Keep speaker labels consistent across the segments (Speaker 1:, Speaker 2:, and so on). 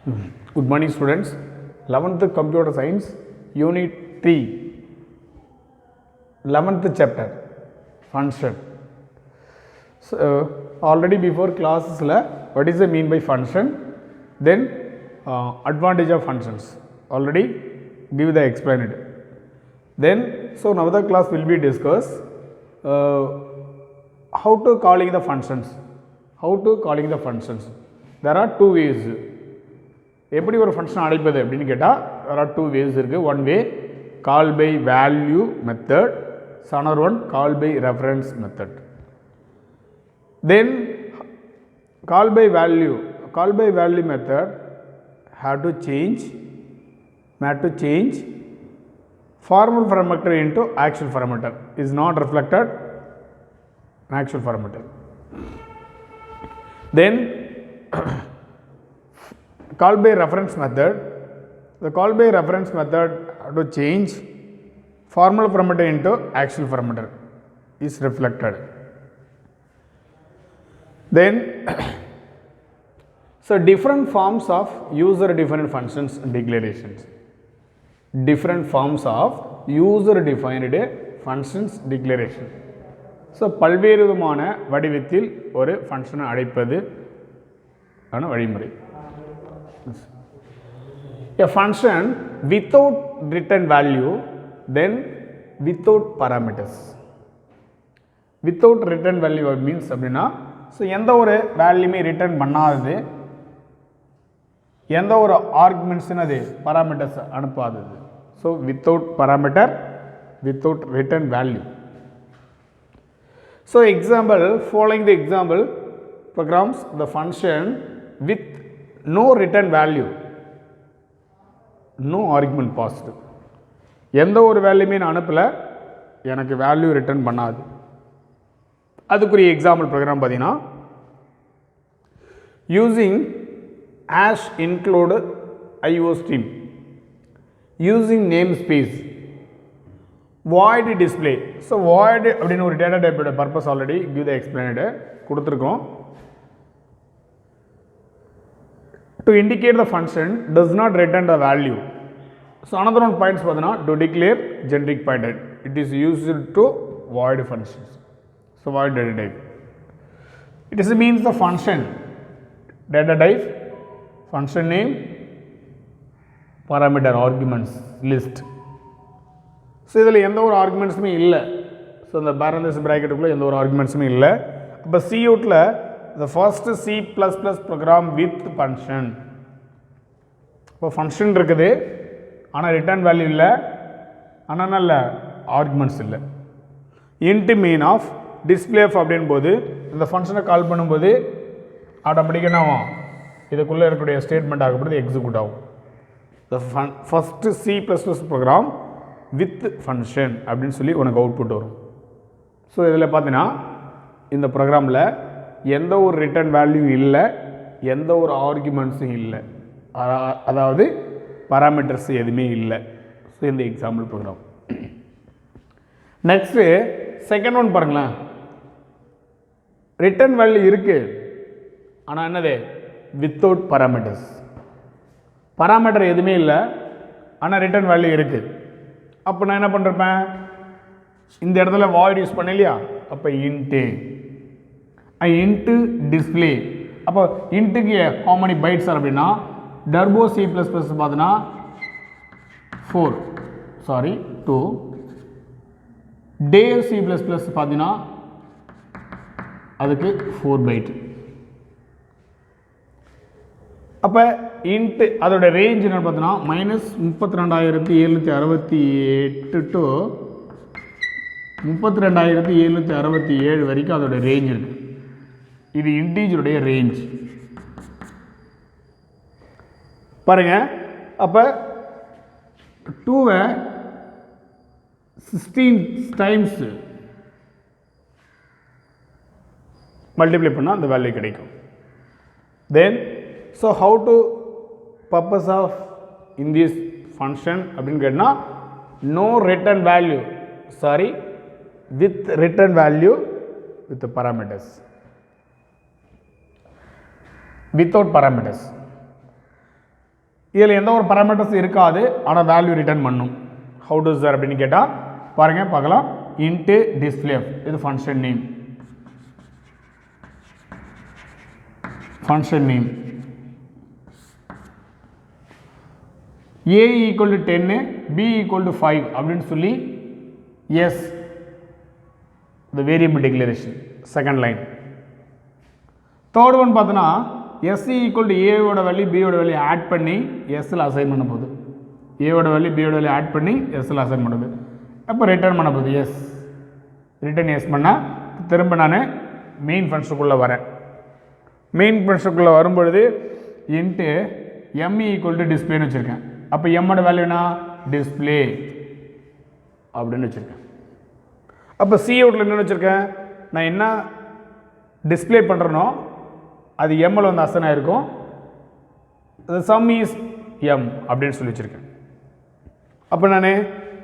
Speaker 1: Good morning students. 11th Computer Science Unit 3 11th chapter Function. So already before classes what is the mean by function, then advantage of functions already give the explained. Then so another class will be discussed how to calling the functions. There are two ways. எப்படி ஒரு function அழைப்பது அப்படின்னு கேட்டால் there are two ways இருக்குது. One way call by value method, another one call by reference method. Then call by value method have to change formal parameter into actual parameter, is not reflected in actual parameter. Then call by reference method, the call by reference method have to change formal parameter into actual parameter, is reflected. Then so different forms of user defined functions and declarations. Different forms of user defined functions declaration. So பல்வேறு விதமான வடிவத்தில் ஒரு ஃபங்க்ஷனை அழைப்பது ஆன வழிமுறை. A function without return value, then without parameters. Without return value means அப்படின்னா so எந்த ஒரு வேல்யூமே ரிட்டர்ன் பண்ணாதது, எந்த ஒரு ஆர்குமெண்ட்ஸ்னு அது பாராமீட்டர்ஸ் அனுப்பாதது. So without parameter, without return value. So example, following the example programs the function with no return value, no argument passed. எந்த ஒரு வேல்யூமே நான் அனுப்பலை, எனக்கு வேல்யூ ரிட்டர்ன் பண்ணாது. அதுக்குரிய எக்ஸாம்பிள் ப்ரோக்ராம் பார்த்தீங்கன்னா using hash include IO stream, using namespace, void display. So void அப்படின்னு ஒரு டேட்டா டைப்போட purpose already give the explained கொடுத்துருக்கோம். To indicate the function does not return the value. So another one points பார்த்தீங்கன்னா to declare generic pointer, it is used to void functions. So void data type, it is means the function data type, function name, parameter, arguments list. So இதில் எந்த ஒரு ஆர்குமெண்ட்ஸுமே இல்லை. So இந்த பேரந்தஸ் ப்ராக்கெட்டுக்குள்ளே எந்த ஒரு ஆர்குமெண்ட்ஸுமே இல்லை. இப்போ சி அவுட்டில் the first C++ program with function. இப்போ ஃபங்க்ஷன் இருக்குது, ஆனால் ரிட்டர்ன் வேல்யூ இல்லை, ஆனால் நல்ல ஆர்குமெண்ட்ஸ் இல்லை. Int main of display of அப்படின் போது இந்த ஃபங்க்ஷனை கால் பண்ணும்போது ஆட்டோமேட்டிக்காக என்ன ஆகும், இதுக்குள்ளே இருக்கக்கூடிய ஸ்டேட்மெண்ட் ஆகப்படுது எக்ஸிக்யூட் ஆகும். The first C++ program with function அப்படின்னு சொல்லி உனக்கு அவுட்புட் வரும். ஸோ இதில் பார்த்தீங்கன்னா இந்த ப்ரோக்ராமில் எந்த ஒரு ரிட்டர்ன் வேல்யூ இல்லை, எந்த ஒரு ஆர்குமெண்ட்ஸும் இல்லை, அதாவது பாராமீட்டர்ஸ் எதுவுமே இல்லை. ஸோ இந்த example program. Next second one பாருங்களேன். ரிட்டர்ன் வேல்யூ இருக்குது, ஆனால் என்னது வித்தவுட் பாராமீட்டர்ஸ். பாராமீட்டர் எதுவுமே இல்லை, ஆனால் ரிட்டர்ன் வேல்யூ இருக்குது. அப்போ நான் என்ன பண்ணுறேன், இந்த இடத்துல வாய்ட் யூஸ் பண்ண இல்லையா, அப்போ இன்ட்டு டிஸ்பிளே. அப்போ இன்ட்டுக்கு how many bytes சார் அப்படின்னா டர்போ C++ பார்த்தீங்கன்னா 2, டேவ் C++ பார்த்தீங்கன்னா அதுக்கு 4 byte. அப்போ இன்ட்டு அதோட ரேஞ்ச் என்னன்னு பார்த்தீங்கன்னா -32,768 டு 32,767 வரைக்கும் அதோட ரேஞ்ச் இருக்குது. இது இன்டீஜருடைய ரேஞ்ச் பாருங்க. அப்போ 2வை 16 டைம்ஸ் மல்டிப்ளை பண்ணால் அந்த வேல்யூ கிடைக்கும். Then so how to purpose of in this function அப்படின்னு கேட்டால் no return value, sorry with return value with parameters, without parameters. இதில் எந்த ஒரு parameters இருக்காது, ஆனால் வேல்யூ ரிட்டர்ன் பண்ணும். ஹவு டூ சார் அப்படின்னு கேட்டால் பாருங்கள் பார்க்கலாம். இன்ட்டு டிஸ்பிளே இது function name. Function name a equal to 10 b equal to 5 அப்படின்னு சொல்லி as the variable declaration second line. Third one பார்த்தோன்னா s ஈக்குவல் டு ஏவோட வேல்யூ பியோட வேல்யூ ஆட் பண்ணி எஸ்ஸில் அசைன் பண்ண போகுது. ஏவோட வேல்யூ பியோட வேல்யூ ஆட் பண்ணி எஸ்ஸில் அசைன் பண்ணுது. அப்போ ரிட்டர்ன் பண்ண போகுது எஸ். ரிட்டர்ன் எஸ் பண்ணால் திரும்ப நான் மெயின் ஃபங்க்ஷனுக்குள்ளே வரேன். மெயின் ஃபங்க்ஷனுக்குள்ளே வரும்பொழுது இன்ட்டு எம் ஈக்குவல் டு டிஸ்பிளேன்னு வச்சுருக்கேன். அப்போ எம்மோட வேல்யூனா டிஸ்பிளே அப்படின்னு வச்சுருக்கேன். அப்போ சி அவுட்டில் என்னென்னு வச்சுருக்கேன், நான் என்ன டிஸ்பிளே பண்ணுறனோ அது எம்மில் வந்து அசன் ஆகிருக்கும். அது சம் இஸ் எம் அப்படின்னு சொல்லி வச்சுருக்கேன். அப்போ நான்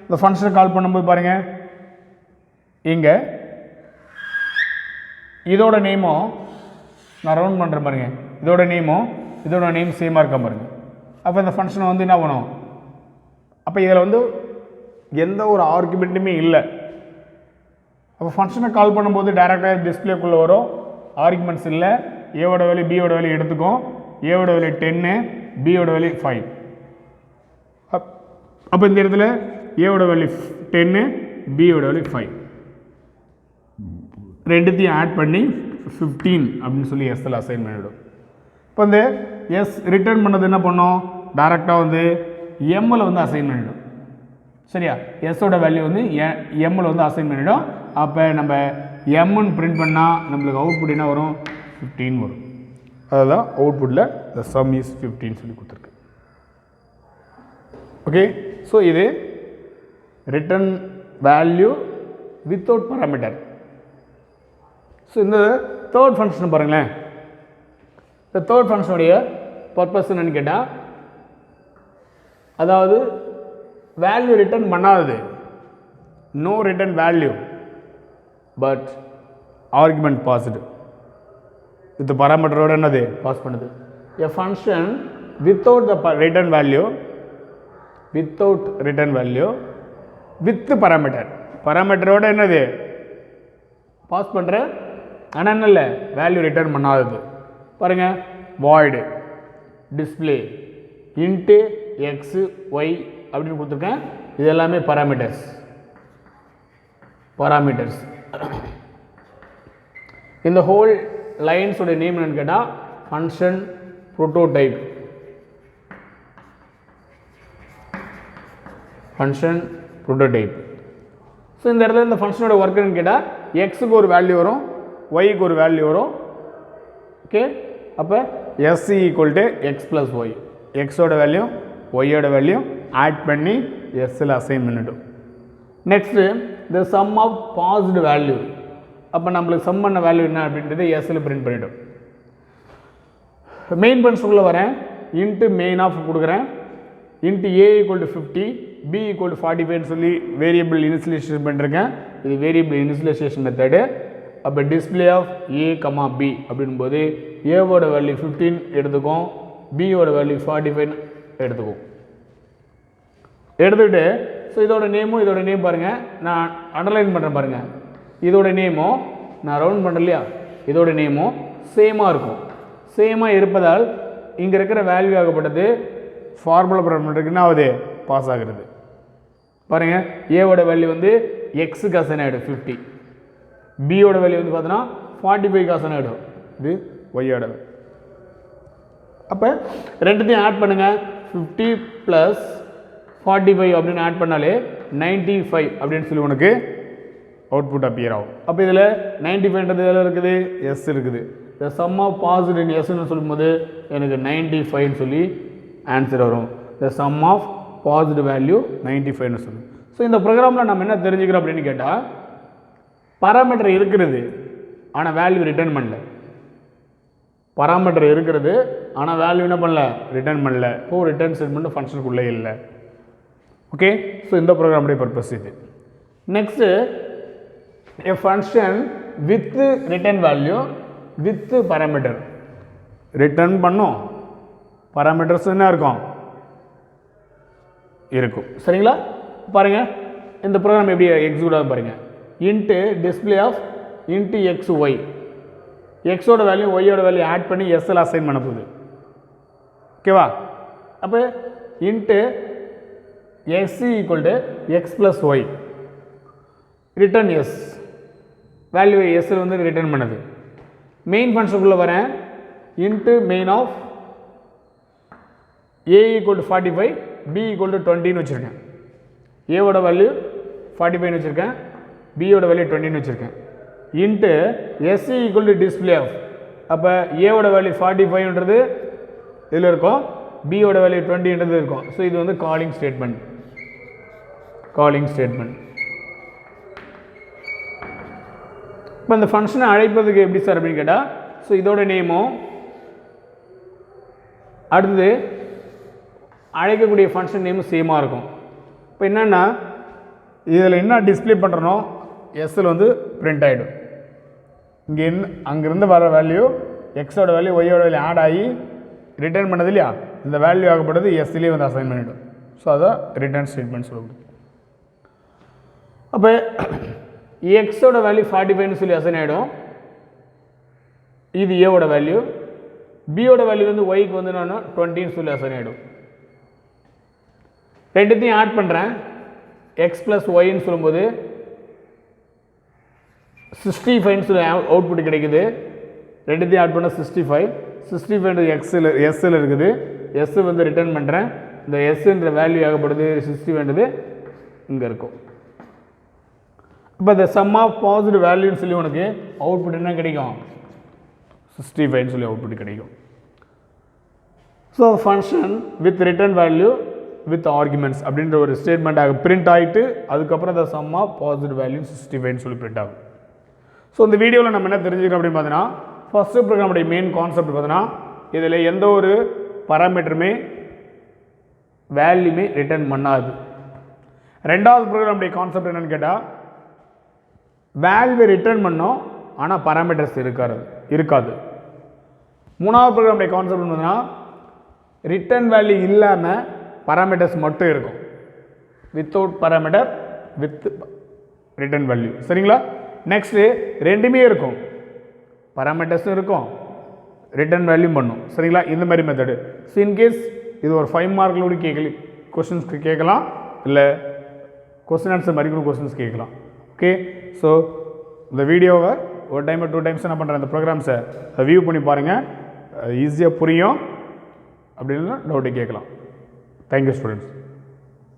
Speaker 1: இந்த ஃபங்க்ஷனை கால் பண்ணும்போது பாருங்கள், இங்கே இதோட நேமும் நான் ரவுண்ட் பண்ணுறேன் பாருங்கள், இதோட நேமும் இதோட நேம் சேமாக இருக்க பாருங்கள். அப்போ இந்த ஃபங்க்ஷனை வந்து என்ன பண்ணும், அப்போ இதில் வந்து எந்த ஒரு ஆர்குமெண்ட்டுமே இல்லை. அப்போ ஃபங்க்ஷனை கால் பண்ணும்போது டைரெக்டாக டிஸ்பிளேக்குள்ளே வரும், ஆர்குமெண்ட்ஸ் இல்லை. ஏவோட வேல்யூ பியோட வேல்யூ எடுத்துக்கும். ஏவோட வேல்யூ 10, பியோட வேல்யூ 5. அப்போ இந்த இடத்துல ஏவோட வேல்யூ 10, பியோட வேல்யூ 5, ரெண்டுத்தையும் ஆட் பண்ணி 15 அப்படின்னு சொல்லி எஸ்ஸில் அசைன் பண்ணிவிடும். இப்போ வந்து எஸ் ரிட்டர்ன் பண்ணது என்ன பண்ணோம், டைரெக்டாக வந்து எம்மில் வந்து அசைன் பண்ணிவிடும். சரியா, எஸ்ஸோட வேல்யூ வந்து எம்மில் வந்து அசைன் பண்ணிவிடும். அப்போ நம்ம எம்முன்னு பிரிண்ட் பண்ணால் நம்மளுக்கு அவுட்புட் என்ன வரும், 15 வரும். அதுதான் அவுட்புட்டில் த சம் இஸ் 15 சொல்லி கொடுத்துருக்கு. ஓகே, ஸோ இது return value without parameter. So இந்த தேர்ட் ஃபங்க்ஷன் பாருங்களேன். இந்த தேர்ட் ஃபங்க்ஷனுடைய பர்பஸ் என்னன்னு கேட்டால், அதாவது வேல்யூ ரிட்டர்ன் பண்ணாதது, no return value but argument passed with பாராமீட்டரோட என்னது பாஸ் பண்ணுது. A function without the return value, without return value with parameter, பாராமீட்டரோட என்னது பாஸ் பண்ணுற, ஆனால் என்ன இல்லை வேல்யூ ரிட்டர்ன் பண்ணாதது. பாருங்கள், void display int x y அப்படின்னு கொடுத்துருக்கேன். இது எல்லாமே பாராமீட்டர்ஸ். பாராமீட்டர்ஸ் இந்த ஹோல் லைன்ஸோட நேம் என்னன்னு கேட்டால் function prototype. Function prototype. So இந்த இடத்துல இந்த ஃபங்க்ஷனோட ஒர்க் என்னன்னு கேட்டால், எக்ஸுக்கு ஒரு வேல்யூ வரும், ஒய்க்கு ஒரு வேல்யூ வரும். ஓகே, அப்போ s equal to x plus y, எக்ஸோட வேல்யூ ஒய்யோட வேல்யூ ஆட் பண்ணி எஸ்ஸில் அசைன் பண்ணிவிடும். Next the sum of passed value. அப்போ நம்மளுக்கு சம் பண்ண வேல்யூ என்ன அப்படின்றது எஸ்ஸில் பிரிண்ட் பண்ணிவிடும். மெயின் ஃபங்க்ஷனுக்குள்ளே வரேன், இன்ட்டு மெயின் ஆஃப் கொடுக்குறேன், int a equal to 50, b equal to 45 சொல்லி வேரியபிள் இனிஷியலைசேஷன் பண்ணிருக்கேன். இது வேரியபிள் இனிஷியலைசேஷன் மெத்தடு. அப்போ display of a comma b அப்படின்போது ஏவோட வேல்யூ 15 எடுத்துக்கும், பியோட வேல்யூ 45 எடுத்துக்கும். எடுத்துக்கிட்டு ஸோ இதோட நேமும் இதோட நேம் பாருங்கள், நான் அண்டர்லைன் பண்ணுறேன் பாருங்கள். இதோட நேமும் நான் ரவுண்ட் பண்ணுறேன் இல்லையா, இதோட நேமும் சேமாக இருக்கும். சேமாக இருப்பதால் இங்கே இருக்கிற வேல்யூ ஆகப்பட்டது ஃபார்முலா ப்ராப்ளம் என்ன ஆகுது, பாஸ் ஆகிறது. பாருங்கள், ஏவோட வேல்யூ வந்து எக்ஸுக்கு அசைன் ஆகிடும் 50, பியோட வேல்யூ வந்து பார்த்தோன்னா 45க்கு அசைன் ஆகிடும், இது ஒய்யோட. அப்போ ரெண்டுத்தையும் ஆட் பண்ணுங்கள், 50 + 45 அப்படின்னு ஆட் பண்ணாலே 95 அப்படின்னு சொல்லி உனக்கு அவுட்புட் அப்பியர் ஆகும். அப்போ இதில் 95ன்றது எதில் இருக்குது, எஸ் இருக்குது. இந்த சம் ஆஃப் பாஸ்டு இன் எஸ்ன்னு சொல்லும்போது எனக்கு 95ன்னு சொல்லி ஆன்சர் வரும். இந்த சம் ஆஃப் பாஸ்டு வேல்யூ 95ன்னு சொல்லும். ஸோ இந்த ப்ரோக்ராமில் நம்ம என்ன தெரிஞ்சுக்கிறோம் அப்படின்னு கேட்டால், பாராமீட்டர் இருக்கிறது ஆனால் வேல்யூ ரிட்டர்ன் பண்ணல. பாராமீட்டர் இருக்கிறது ஆனால் வேல்யூ என்ன பண்ணல, ரிட்டர்ன் பண்ணல. இப்போ ரிட்டர்ன் ஸ்டேட்மெண்ட் ஃபங்க்ஷனுக்குள்ளே இல்லை. ஓகே, ஸோ இந்த ப்ரோக்ராமுடைய பர்பஸ் இது. Next a function with return value with parameter. Return பண்ணும், பாராமீட்டர்ஸ் என்ன இருக்கும் இருக்கும். சரிங்களா? பாருங்கள் இந்த ப்ரோக்ராம் எப்படி எக்ஸிக்யூட் ஆகும் பாருங்கள். Int display of int x y, எக்ஸோட வேல்யூ ஒய்யோட வேல்யூ ஆட் பண்ணி எஸ்எல் அசைன் பண்ண போகுது. ஓகேவா? அப்போ int s equal to x plus y, return s, value எஸ்ஸில் வந்து ரிட்டர்ன் பண்ணுது. மெயின் ஃபங்க்ஷனுக்குள்ளே வரேன். Int main of a equal to 45, b equal to 20ன்னு வச்சுருக்கேன். ஏவோட வேல்யூ 45ன்னு வச்சுருக்கேன், பியோட வேல்யூ 20ன்னு வச்சுருக்கேன். Int SC equal to display of, அப்போ ஏவோட வேல்யூ 45ன்றது இதில் இருக்கும், பியோட வேல்யூ 20ன்றது இருக்கும். ஸோ இது வந்து காலிங் ஸ்டேட்மெண்ட். இப்போ இந்த ஃபங்க்ஷனை அழைப்பதுக்கு எப்படி சார் அப்படின்னு கேட்டால், ஸோ இதோட நேமும் அடுத்தது அழைக்கக்கூடிய ஃபங்க்ஷன் நேமும் சேமாக இருக்கும். இப்போ என்னென்னா இதில் என்ன டிஸ்பிளே பண்ணுறனோ எஸ்ஸில் வந்து பிரிண்ட் ஆகிடும். இங்கே அங்கேருந்து வர வேல்யூ எக்ஸோட வேல்யூ ஒய்யோட வேல்யூ ஆட் ஆகி ரிட்டர்ன் பண்ணது இல்லையா, இந்த வேல்யூ ஆகப்பட்டது எஸ்லேயே வந்து அசைன் பண்ணிவிடும். ஸோ அதான் ரிட்டர்ன் ஸ்டேட்மெண்ட் சொல்லப்படுது. அப்போ எக்ஸோட வேல்யூ 45ன்னு சொல்லி அசைன் ஆகிடும். இது ஏவோட வேல்யூ, பியோட வேல்யூ வந்து ஒய்க்கு வந்து நான் 20ன்னு சொல்லி அசைன் ஆகிடும். ரெண்டுத்தையும் ஆட் பண்ணுறேன். எக்ஸ் ப்ளஸ் ஒய்ன்னு சொல்லும்போது 65ன்னு சொல்லி அவுட்புட் கிடைக்குது. ரெண்டுத்தையும் ஆட் பண்ணால் 65. 65 எஸ்ஸில் இருக்குது. எஸ் வந்து ரிட்டர்ன் பண்ணுறேன். இந்த எஸ்ன்ற வேல்யூ ஆகப்படுது 65ன்றது இங்கே இருக்கும். இப்போ இந்த சம் ஆஃப் பாசிட்டிவ் வேல்யூன்னு சொல்லி உனக்கு அவுட்புட் என்ன கிடைக்கும், 65ன்னு சொல்லி அவுட்புட் கிடைக்கும். So function with return value with arguments அப்படின்ற ஒரு ஸ்டேட்மெண்ட்டாக பிரிண்ட் ஆகிட்டு அதுக்கப்புறம் இந்த சம் ஆஃப் பாசிட்டிவ் வேல்யூ 65ன்னு சொல்லி பிரிண்ட் ஆகும். ஸோ இந்த வீடியோவில் நம்ம என்ன தெரிஞ்சுக்கிறோம் அப்படின்னு பார்த்தீங்கன்னா, ஃபஸ்ட்டு ப்ரோக்ராமுடைய மெயின் கான்செப்ட் பார்த்தீங்கன்னா, இதில் எந்த ஒரு பராமீட்டருமே வேல்யூமே ரிட்டர்ன் பண்ணாது. ரெண்டாவது ப்ரோக்ராமுடைய கான்செப்ட் என்னென்னு கேட்டால், வேல்யூவை ரிட்டர்ன் பண்ணோம் ஆனால் பராமீட்டர்ஸ் இருக்காது. மூணாவது ப்ரோக்ராமுடைய கான்செப்ட் பார்த்தீங்கன்னா, ரிட்டர்ன் வேல்யூ இல்லாமல் பராமீட்டர்ஸ் மட்டும் இருக்கும். Without parameter with return value. சரிங்களா? நெக்ஸ்ட்டு ரெண்டுமே இருக்கும், பராமீட்டர்ஸும் இருக்கும், ரிட்டர்ன் வேல்யூ பண்ணும். சரிங்களா? இந்த மாதிரி மெத்தடு. ஸோ இன்கேஸ் இது ஒரு 5 மார்க்லோடு கொஸ்டின்ஸ்க்கு கேட்கலாம், இல்லை கொஸ்டின் ஆன்சர் மாதிரி கூட கொஸ்டின்ஸ் கேட்கலாம். ஓகே, ஸோ இந்த வீடியோவை ஒரு டைம் 2 டைம்ஸ் என்ன பண்ணுறேன், இந்த ப்ரோக்ராம்ஸை வியூ பண்ணி பாருங்கள், ஈஸியாக புரியும். அப்படின்னா டவுட்டு கேட்கலாம். Thank you students.